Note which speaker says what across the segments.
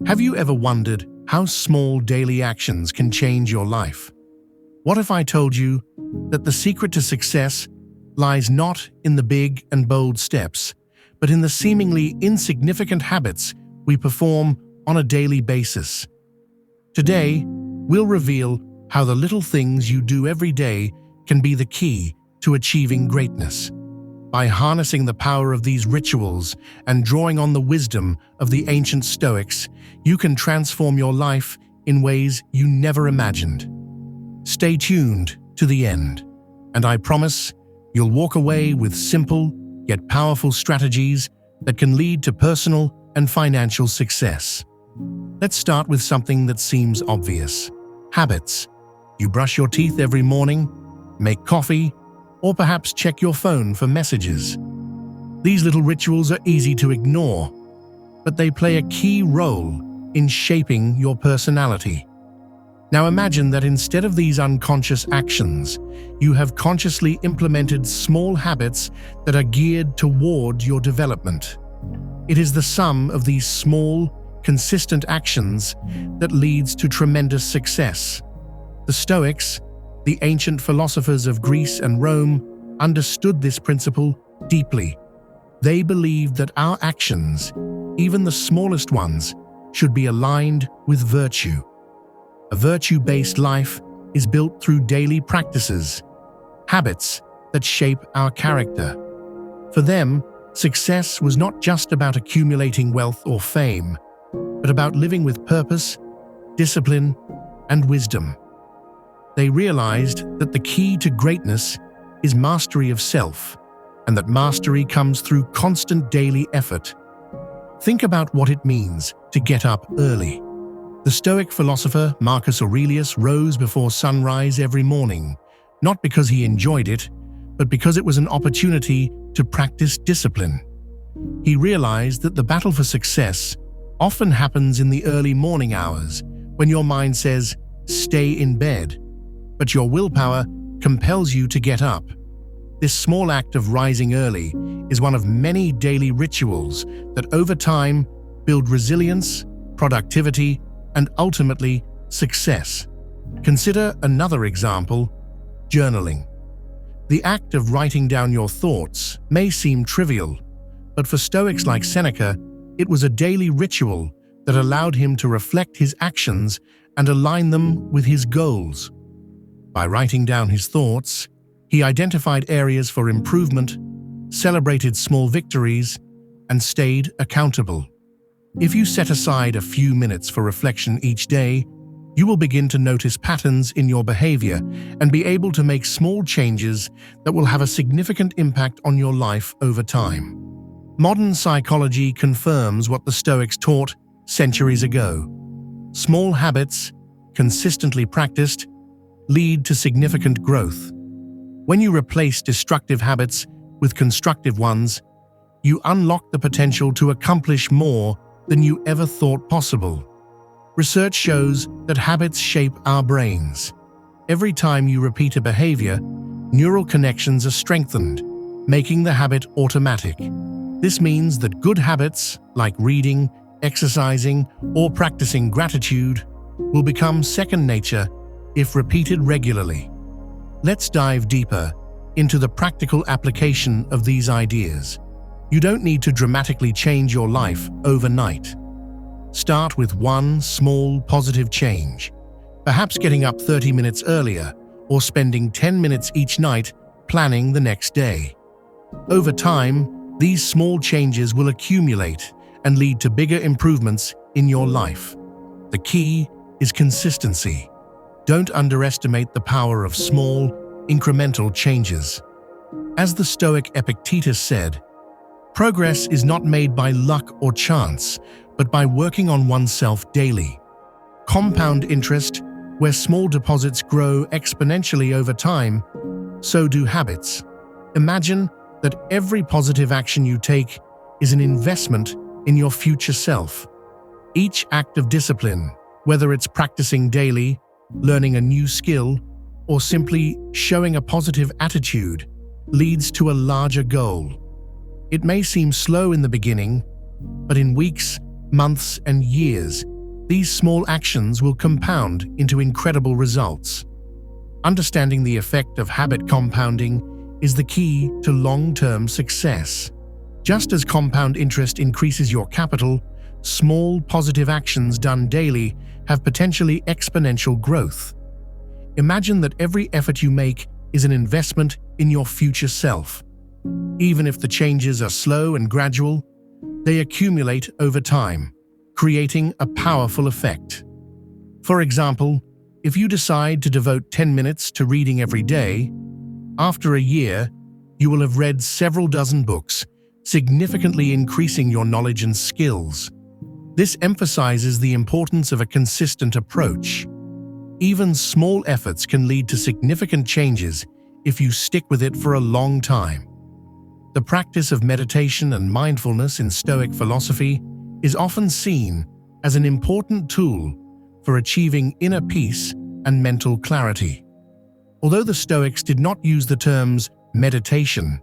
Speaker 1: Have you ever wondered how small daily actions can change your life? What if I told you that the secret to success lies not in the big and bold steps, but in the seemingly insignificant habits we perform on a daily basis? Today, we'll reveal how the little things you do every day can be the key to achieving greatness. By harnessing the power of these rituals and drawing on the wisdom of the ancient Stoics, you can transform your life in ways you never imagined. Stay tuned to the end, and I promise you'll walk away with simple yet powerful strategies that can lead to personal and financial success. Let's start with something that seems obvious: habits. You brush your teeth every morning, make coffee, or perhaps check your phone for messages. These little rituals are easy to ignore, but they play a key role in shaping your personality. Now imagine that instead of these unconscious actions, you have consciously implemented small habits that are geared toward your development. It is the sum of these small, consistent actions that leads to tremendous success. The Stoics, the ancient philosophers of Greece and Rome, understood this principle deeply. They believed that our actions, even the smallest ones, should be aligned with virtue. A virtue-based life is built through daily practices, habits that shape our character. For them, success was not just about accumulating wealth or fame, but about living with purpose, discipline, and wisdom. They realized that the key to greatness is mastery of self, and that mastery comes through constant daily effort. Think about what it means to get up early. The Stoic philosopher Marcus Aurelius rose before sunrise every morning, not because he enjoyed it, but because it was an opportunity to practice discipline. He realized that the battle for success often happens in the early morning hours, when your mind says, "Stay in bed," but your willpower compels you to get up. This small act of rising early is one of many daily rituals that over time build resilience, productivity, and ultimately success. Consider another example: journaling. The act of writing down your thoughts may seem trivial, but for Stoics like Seneca, it was a daily ritual that allowed him to reflect his actions and align them with his goals. By writing down his thoughts, he identified areas for improvement, celebrated small victories, and stayed accountable. If you set aside a few minutes for reflection each day, you will begin to notice patterns in your behavior and be able to make small changes that will have a significant impact on your life over time. Modern psychology confirms what the Stoics taught centuries ago. Small habits, consistently practiced, lead to significant growth. When you replace destructive habits with constructive ones, you unlock the potential to accomplish more than you ever thought possible. Research shows that habits shape our brains. Every time you repeat a behavior, neural connections are strengthened, making the habit automatic. This means that good habits, like reading, exercising, or practicing gratitude, will become second nature if repeated regularly. Let's dive deeper into the practical application of these ideas. You don't need to dramatically change your life overnight. Start with one small positive change, perhaps getting up 30 minutes earlier or spending 10 minutes each night planning the next day. Over time, these small changes will accumulate and lead to bigger improvements in your life. The key is consistency. Don't underestimate the power of small, incremental changes. As the Stoic Epictetus said, progress is not made by luck or chance, but by working on oneself daily. Compound interest, where small deposits grow exponentially over time, so do habits. Imagine that every positive action you take is an investment in your future self. Each act of discipline, whether it's practicing daily, learning a new skill, or simply showing a positive attitude, leads to a larger goal. It may seem slow in the beginning, but in weeks, months, and years, These small actions will compound into incredible results. Understanding the effect of habit compounding is the key to long-term success. Just as compound interest increases your capital, small positive actions done daily have potentially exponential growth. Imagine that every effort you make is an investment in your future self. Even if the changes are slow and gradual, they accumulate over time, creating a powerful effect. For example, if you decide to devote 10 minutes to reading every day, after a year, you will have read several dozen books, significantly increasing your knowledge and skills. This emphasizes the importance of a consistent approach. Even small efforts can lead to significant changes if you stick with it for a long time. The practice of meditation and mindfulness in Stoic philosophy is often seen as an important tool for achieving inner peace and mental clarity. Although the Stoics did not use the terms meditation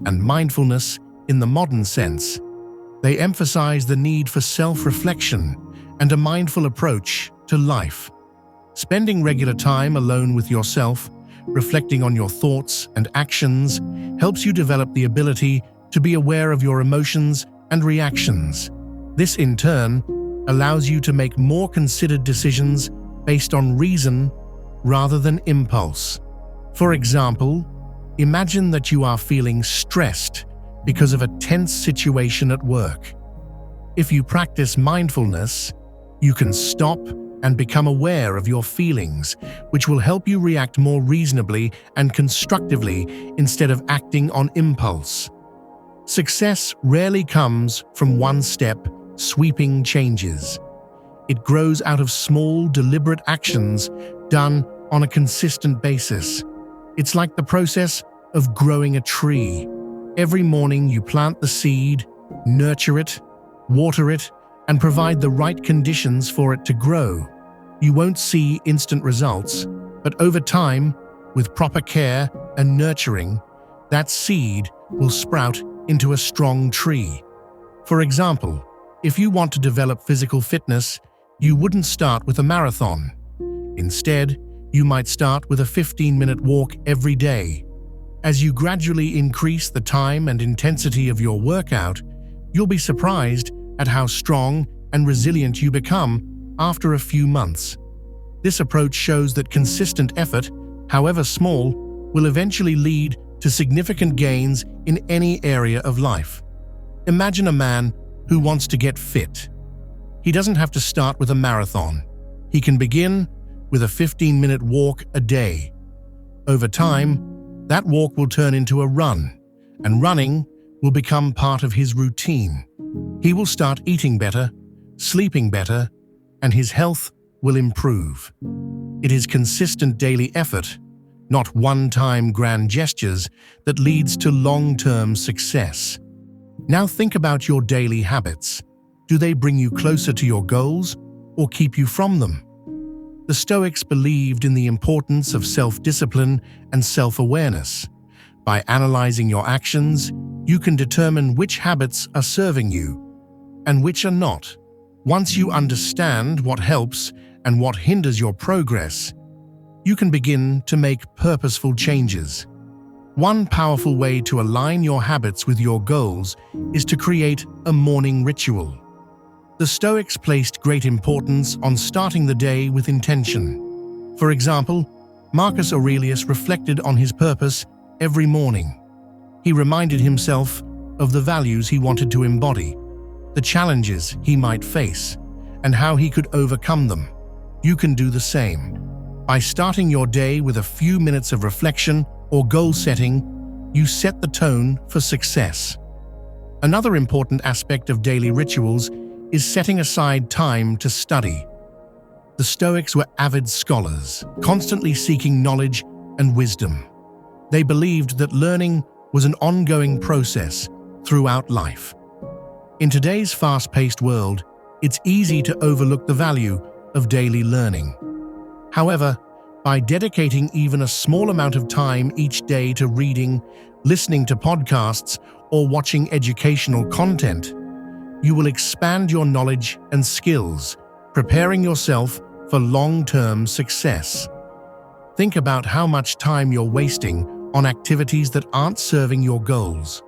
Speaker 1: and mindfulness in the modern sense, they emphasized the need for self-reflection and a mindful approach to life. Spending regular time alone with yourself, reflecting on your thoughts and actions, helps you develop the ability to be aware of your emotions and reactions. This, in turn, allows you to make more considered decisions based on reason rather than impulse. For example, imagine that you are feeling stressed because of a tense situation at work. If you practice mindfulness, you can stop and become aware of your feelings, which will help you react more reasonably and constructively instead of acting on impulse. Success rarely comes from one-step, sweeping changes. It grows out of small, deliberate actions done on a consistent basis. It's like the process of growing a tree. Every morning you plant the seed, nurture it, water it, and provide the right conditions for it to grow. You won't see instant results, but over time, with proper care and nurturing, that seed will sprout into a strong tree. For example, if you want to develop physical fitness, you wouldn't start with a marathon. Instead, you might start with a 15-minute walk every day. As you gradually increase the time and intensity of your workout, you'll be surprised at how strong and resilient you become after a few months. This approach shows that consistent effort, however small, will eventually lead to significant gains in any area of life. Imagine a man who wants to get fit. He doesn't have to start with a marathon. He can begin with a 15-minute walk a day. Over time, that walk will turn into a run, and running will become part of his routine. He will start eating better, sleeping better, and his health will improve. It is consistent daily effort, not one-time grand gestures, that leads to long-term success. Now think about your daily habits. Do they bring you closer to your goals or keep you from them? The Stoics believed in the importance of self-discipline and self-awareness. By analyzing your actions, you can determine which habits are serving you and which are not. Once you understand what helps and what hinders your progress, you can begin to make purposeful changes. One powerful way to align your habits with your goals is to create a morning ritual. The Stoics placed great importance on starting the day with intention. For example, Marcus Aurelius reflected on his purpose every morning. He reminded himself of the values he wanted to embody, the challenges he might face, and how he could overcome them. You can do the same. By starting your day with a few minutes of reflection or goal setting, you set the tone for success. Another important aspect of daily rituals is setting aside time to study. The Stoics were avid scholars, constantly seeking knowledge and wisdom. They believed that learning was an ongoing process throughout life. In today's fast-paced world, it's easy to overlook the value of daily learning. However, by dedicating even a small amount of time each day to reading, listening to podcasts, or watching educational content, you will expand your knowledge and skills, preparing yourself for long-term success. Think about how much time you're wasting on activities that aren't serving your goals.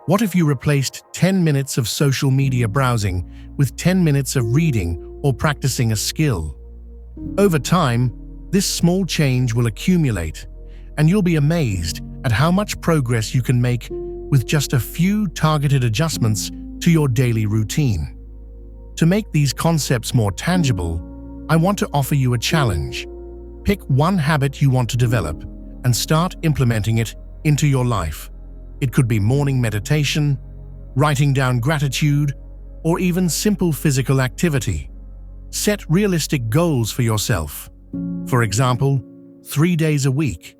Speaker 1: What if you replaced 10 minutes of social media browsing with 10 minutes of reading or practicing a skill? Over time, this small change will accumulate, and you'll be amazed at how much progress you can make with just a few targeted adjustments to your daily routine. To make these concepts more tangible, I want to offer you a challenge. Pick one habit you want to develop and start implementing it into your life. It could be morning meditation, writing down gratitude, or even simple physical activity. Set realistic goals for yourself. For example, 3 days a week.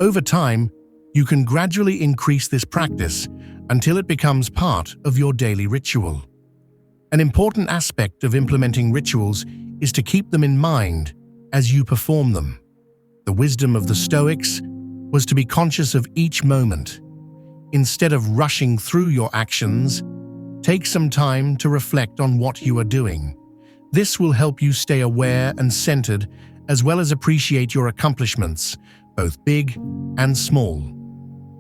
Speaker 1: Over time, you can gradually increase this practice until it becomes part of your daily ritual. An important aspect of implementing rituals is to keep them in mind as you perform them. The wisdom of the Stoics was to be conscious of each moment. Instead of rushing through your actions, take some time to reflect on what you are doing. This will help you stay aware and centered, as well as appreciate your accomplishments, both big and small.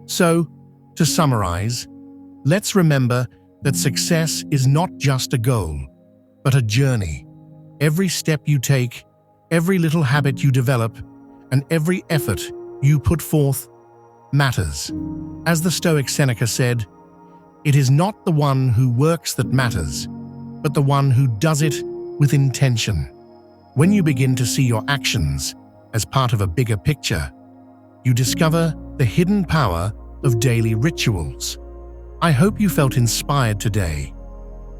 Speaker 1: So, to summarize, let's remember that success is not just a goal, but a journey. Every step you take, every little habit you develop, and every effort you put forth matters. As the Stoic Seneca said, "It is not the one who works that matters, but the one who does it with intention." When you begin to see your actions as part of a bigger picture, you discover the hidden power of daily rituals. I hope you felt inspired today.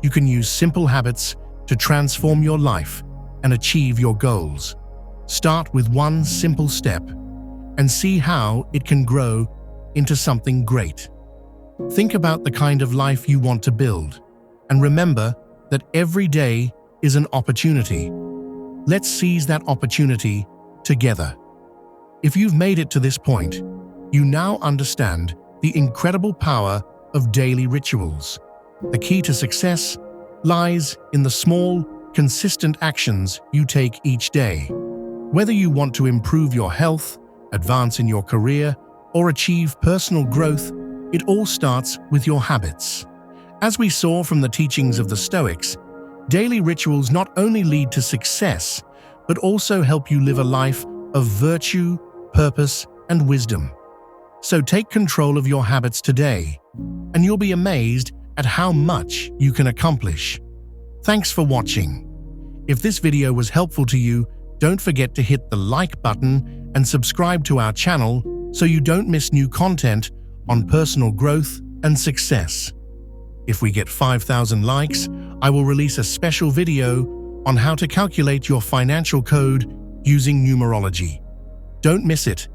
Speaker 1: You can use simple habits to transform your life and achieve your goals. Start with one simple step and see how it can grow into something great. Think about the kind of life you want to build, and remember that every day is an opportunity. Let's seize that opportunity together. If you've made it to this point, you now understand the incredible power of daily rituals. The key to success lies in the small, consistent actions you take each day. Whether you want to improve your health, advance in your career, or achieve personal growth, it all starts with your habits. As we saw from the teachings of the Stoics, daily rituals not only lead to success, but also help you live a life of virtue, purpose, and wisdom. So take control of your habits today, and you'll be amazed at how much you can accomplish. Thanks for watching. If this video was helpful to you, don't forget to hit the like button and subscribe to our channel so you don't miss new content on personal growth and success. If we get 5,000 likes, I will release a special video on how to calculate your financial code using numerology. Don't miss it.